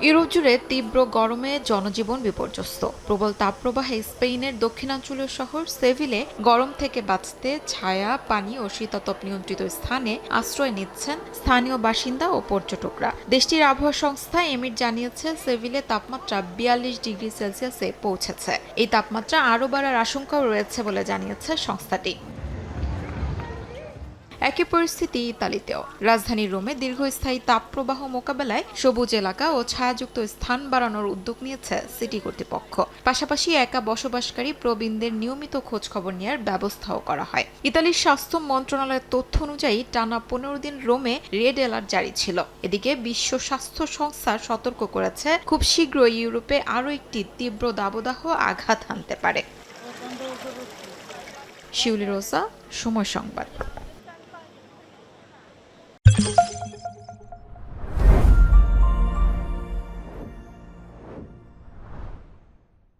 Europe জুড়ে তীব্র গরমে জনজীবন বিপর্যস্ত। প্রবল তাপপ্রবাহে স্পেনের দক্ষিণাঞ্চলীয় শহর সেভিলে গরম থেকে বাঁচতে ছায়া, পানি ও শীতাতপ নিয়ন্ত্রিত স্থানে আশ্রয় নিচ্ছেন স্থানীয় বাসিন্দা ও পর্যটকরা। দেশটির আবহাওয়া সংস্থা এমির জানিয়েছে, সেভিলে তাপমাত্রা 42 ডিগ্রি সেলসিয়াসে পৌঁছেছে। এই তাপমাত্রা আরও বাড়ার আশঙ্কাও রয়েছে বলে জানিয়েছে সংস্থাটি। একই পরিস্থিতি ইতালিতেও। রাজধানী রোমে দীর্ঘস্থায়ী তাপপ্রবাহ মোকাবেলায় সবুজ এলাকা ও ছায়াযুক্ত স্থান বাড়ানোর উদ্যোগ নিয়েছে সিটি কর্তৃপক্ষ। পাশাপাশি একা বসবাসকারী প্রবীণদের নিয়মিত খোঁজখবর নেওয়ার ব্যবস্থাও করা হয়। ইতালির স্বাস্থ্য মন্ত্রণালয়ের তথ্য অনুযায়ী টানা 15 দিন রোমে রেড অ্যালার্ট জারি ছিল। এদিকে বিশ্ব স্বাস্থ্য সংস্থা সতর্ক করেছে, খুব শীঘ্রই ইউরোপে আরও একটি তীব্র দাবদাহ আঘাত হানতে পারে। শিউলি রোজা, সময় সংবাদ।